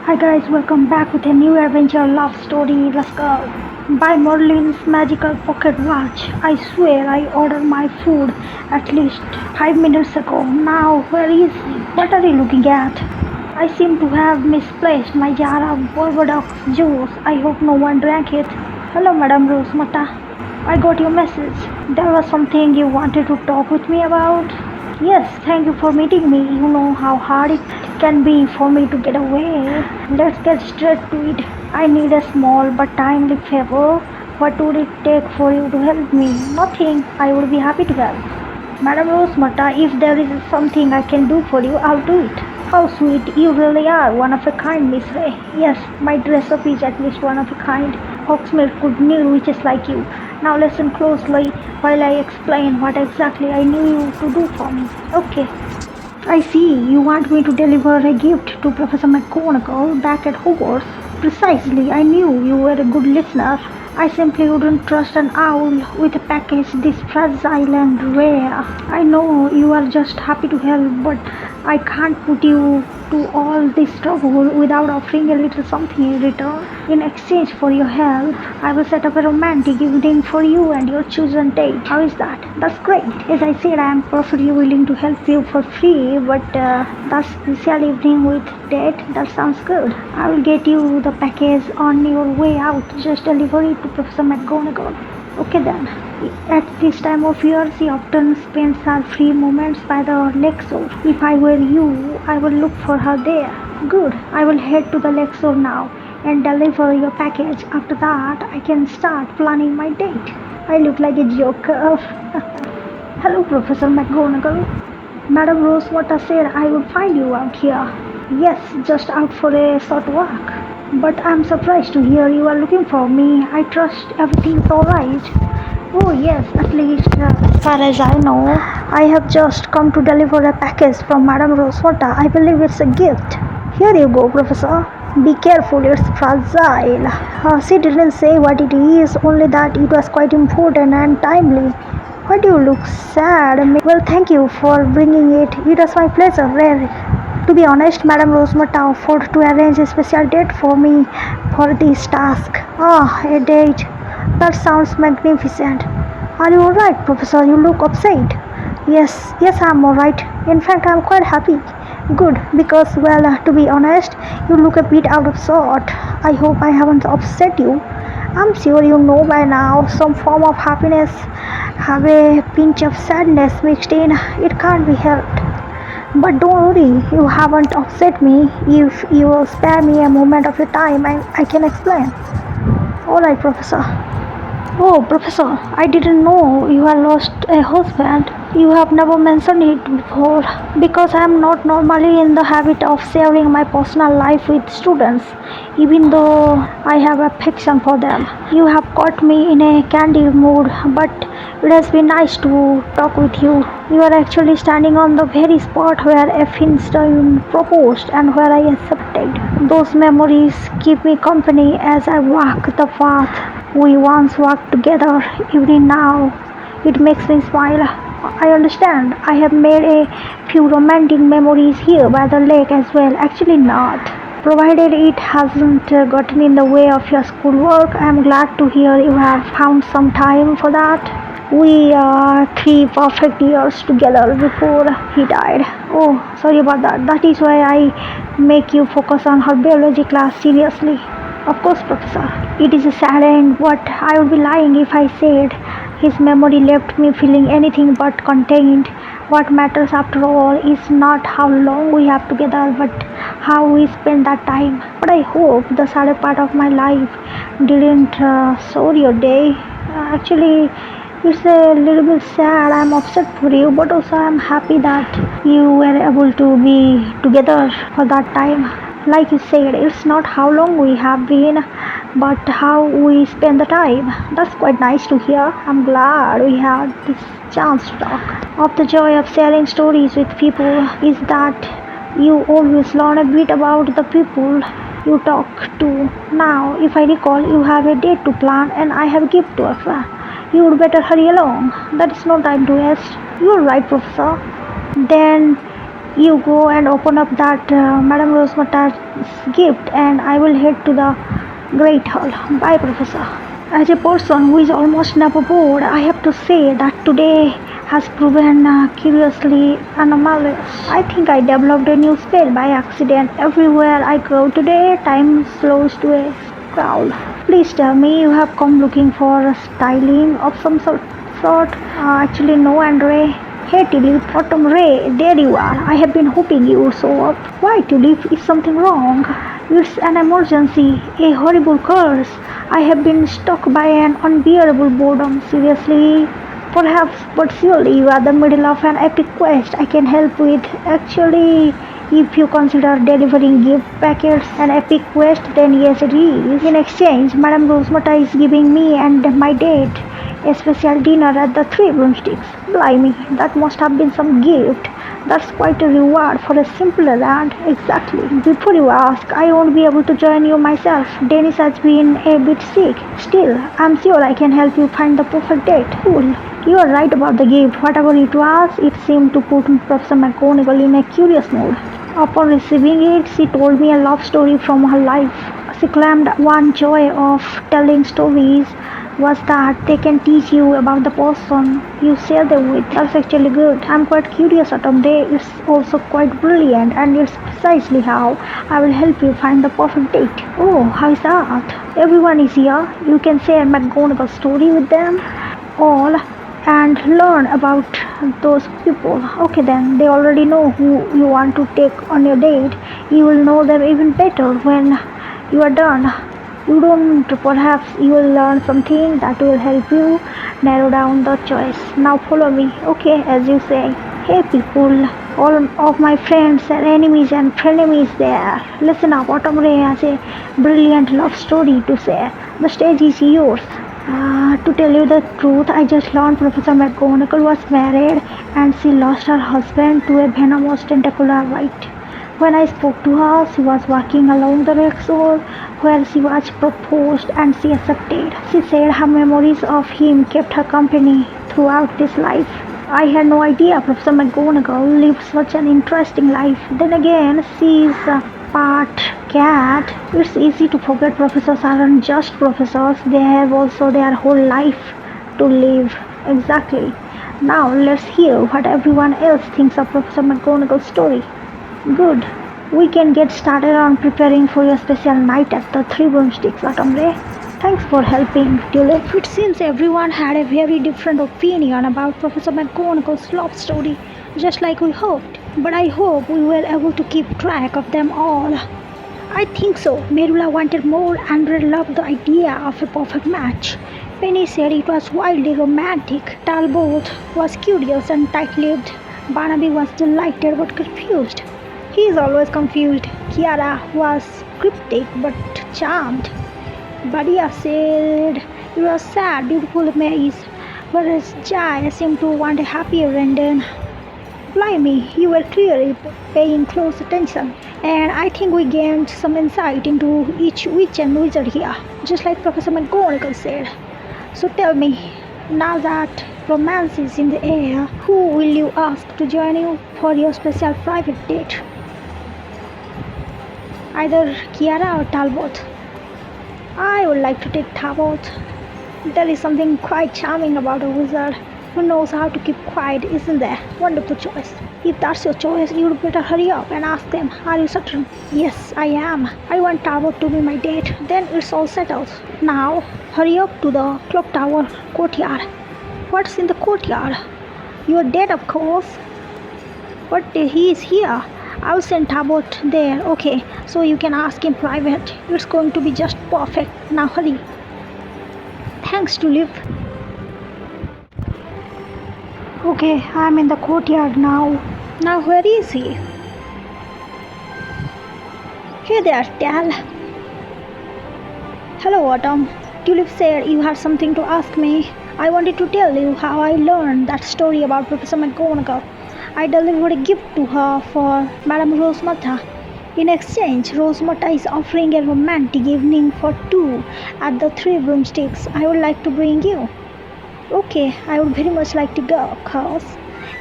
Hi guys, welcome back with a new adventure love story. Let's go. By Merlin's magical pocket watch. I swear I ordered my food at least 5 minutes ago. Now, where is he? What are you looking at? I seem to have misplaced my jar of Barbados juice. I hope no one drank it. Hello, Madame Rosemata. I got your message. There was something you wanted to talk with me about? Yes, thank you for meeting me. You know how hard it can be for me to get away. Let's get straight to it. I need a small but timely favor. What would it take for you to help me? Nothing. I would be happy to help. Madam Rosemata, if there is something I can do for you, I'll do it. How sweet. You really are one of a kind, Miss Ray. Yes, my dress up is at least one of a kind. Hogsmeade could need witches like you. Now listen closely while I explain what exactly I need you to do for me. Okay. I see. You want me to deliver a gift to Professor McGonagall back at Hogwarts. Precisely. I knew you were a good listener. I simply wouldn't trust an owl with a package this fragile and rare. I know you are just happy to help, but I can't put you to all this trouble without offering a little something in return. In exchange for your help, I will set up a romantic evening for you and your chosen date. How is that? That's great. As I said, I am perfectly willing to help you for free, but that special evening with date, that sounds good. I will get you the package on your way out. Just deliver it to Professor McGonagall. Okay then. At this time of year, she often spends her free moments by the lake shore. If I were you, I would look for her there. Good. I will head to the lake shore now and deliver your package. After that, I can start planning my date. I look like a joker. Hello, Professor McGonagall. Madam Rosemata said I would find you out here. Yes, just out for a short walk. But I'm surprised to hear you are looking for me. I trust everything's alright. Oh yes, at least as far as I know. I have just come to deliver a package from Madame Rosemata. I believe it's a gift. Here you go, Professor. Be careful, it's fragile. She didn't say what it is, only that it was quite important and timely. Why do you look sad? Well, thank you for bringing it. It was my pleasure, really. To be honest, Madame Rosemata offered to arrange a special date for me for this task. Ah, a date. That sounds magnificent. Are you alright, Professor? You look upset. Yes, I'm alright. In fact, I'm quite happy. Good, because, well, to be honest, you look a bit out of sort. I hope I haven't upset you. I'm sure you know by now some form of happiness have a pinch of sadness mixed in. It can't be helped. But don't worry, you haven't upset me. If you will spare me a moment of your time, I can explain. Alright, Professor. Oh, Professor, I didn't know you had lost a husband. You have never mentioned it before. Because I am not normally in the habit of sharing my personal life with students, even though I have affection for them. You have caught me in a candid mood, but it has been nice to talk with you. You are actually standing on the very spot where Einstein proposed and where I accepted. Those memories keep me company as I walk the path we once walked together. Even now, it makes me smile. I understand. I have made a few romantic memories here by the lake as well. Actually not. Provided it hasn't gotten in the way of your schoolwork, I am glad to hear you have found some time for that. We are 3 perfect years together before he died. Oh, sorry about that. That is why I make you focus on her biology class seriously. Of course, Professor. It is a sad end, but I would be lying if I said his memory left me feeling anything but contained. What matters after all is not how long we have together, but how we spend that time. But I hope the sad part of my life didn't sour your day. Actually, it's a little bit sad. I'm upset for you, but also I'm happy that you were able to be together for that time. Like you said, it's not how long we have been, but how we spend the time. That's quite nice to hear. I'm glad we had this chance to talk. Of the joy of sharing stories with people is that you always learn a bit about the people you talk to. Now, if I recall, you have a date to plan and I have a gift to offer. You would better hurry along. There is no time to waste. You're right, Professor. Then You go and open up that Madame Rosemarta's gift, and I will head to the Great Hall. Bye, Professor. As a person who is almost never bored, I have to say that today has proven curiously anomalous. I think I developed a new spell by accident. Everywhere I go today, time slows to a crawl. Please tell me you have come looking for styling of some sort. Actually, no, Andre. Hey Tulip, Autumn Ray, there you are. I have been hoping you would show up. Why Tulip, is something wrong? It's an emergency, a horrible curse. I have been struck by an unbearable boredom. Seriously, perhaps, but surely you are the middle of an epic quest I can help with. Actually, if you consider delivering gift packets an epic quest, then yes it is. In exchange, Madame Rosemata is giving me and my date a special dinner at the Three Broomsticks. Blimey, that must have been some gift. That's quite a reward for a simple errand. Exactly. Before you ask, I won't be able to join you myself. Dennis has been a bit sick. Still, I'm sure I can help you find the perfect date. Cool. You are right about the gift. Whatever it was, it seemed to put Professor McGonagall in a curious mood. Upon receiving it, she told me a love story from her life. She claimed one joy of telling stories was that they can teach you about the person you share them with. That's actually good. I'm quite curious, Autumn Day. It's also quite brilliant, and it's precisely how I will help you find the perfect date. Oh, how is that? Everyone is here. You can share McGonagall's story with them all and learn about those people. Okay, then they already know who you want to take on your date. You will know them even better when you are done. You don't, perhaps you will learn something that will help you narrow down the choice. Now follow me, okay, as you say. Hey people, all of my friends and enemies and frenemies there. Listen up, Autumn Ray has a brilliant love story to share. The stage is yours. To tell you the truth, I just learned Professor McGonagall was married and she lost her husband to a venomous tentacular bite. When I spoke to her, she was walking along the wreck shore where she was proposed and she accepted. She said her memories of him kept her company throughout this life. I had no idea Professor McGonagall lived such an interesting life. Then again, she is part cat. It's easy to forget professors aren't just professors, they have also their whole life to live. Exactly. Now let's hear what everyone else thinks of Professor McGonagall's story. Good. We can get started on preparing for your special night at the Three Broomsticks, Autumn Ray. Thanks for helping, Tulip. It seems everyone had a very different opinion about Professor McGonagall's love story, just like we hoped. But I hope we were able to keep track of them all. I think so. Merula wanted more, Andre loved the idea of a perfect match. Penny said it was wildly romantic. Talbot was curious and tight-lipped. Barnaby was delighted but confused. He is always confused. Kiara was cryptic but charmed. Badia said it was sad, beautiful maze, whereas Jai seemed to want a happier ending. Blimey, you were clearly paying close attention, and I think we gained some insight into each witch and wizard here, just like Professor McGonagall said. So tell me, now that romance is in the air, who will you ask to join you for your special private date? Either Kiara or Talbot. I would like to take Talbot. There is something quite charming about a wizard who knows how to keep quiet, isn't there? Wonderful choice. If that's your choice, you'd better hurry up and ask them. Are you certain? Yes, I am. I want Talbot to be my date. Then it's all settled. Now, hurry up to the clock tower courtyard. What's in the courtyard? Your date, of course. But he is here. I'll send Talbot there. Okay, so you can ask him private. It's going to be just perfect. Now hurry. Thanks, Tulip. Okay, I'm in the courtyard now. Now where is he? Hey there, Tal. Hello, Autumn. Tulip said you had something to ask me. I wanted to tell you how I learned that story about Professor McGonagall. I delivered a gift to her for Madame Rosemarta. In exchange, Rosemarta is offering a romantic evening for two at the Three Broomsticks. I would like to bring you. Okay, I would very much like to go, of course.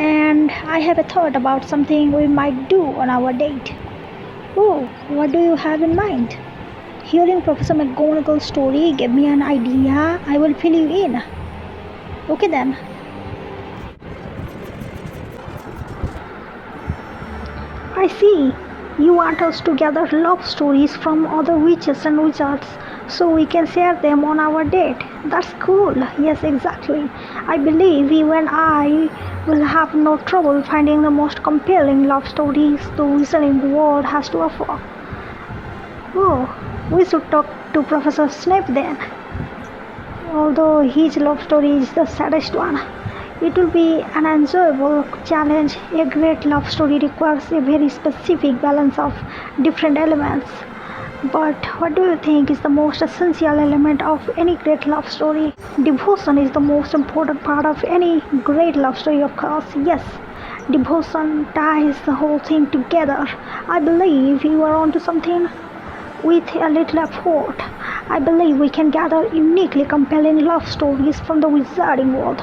And I have a thought about something we might do on our date. Oh, what do you have in mind? Hearing Professor McGonagall's story gave me an idea. I will fill you in. Okay then. I see. You want us to gather love stories from other witches and wizards so we can share them on our date. That's cool. Yes, exactly. I believe you and I will have no trouble finding the most compelling love stories the wizarding world has to offer. Oh, we should talk to Professor Snape then. Although his love story is the saddest one. It will be an enjoyable challenge. A great love story requires a very specific balance of different elements. But what do you think is the most essential element of any great love story? Devotion is the most important part of any great love story, of course. Yes, devotion ties the whole thing together. I believe you are onto something. With a little effort, I believe we can gather uniquely compelling love stories from the wizarding world.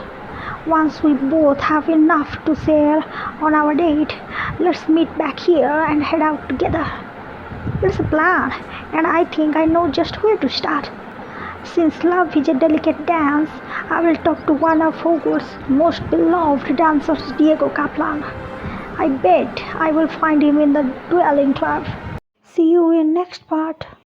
Once we both have enough to share on our date, let's meet back here and head out together. It's a plan, and I think I know just where to start. Since love is a delicate dance, I will talk to one of Hogwarts' most beloved dancers, Diego Kaplan. I bet I will find him in the Dwelling Club. See you in next part.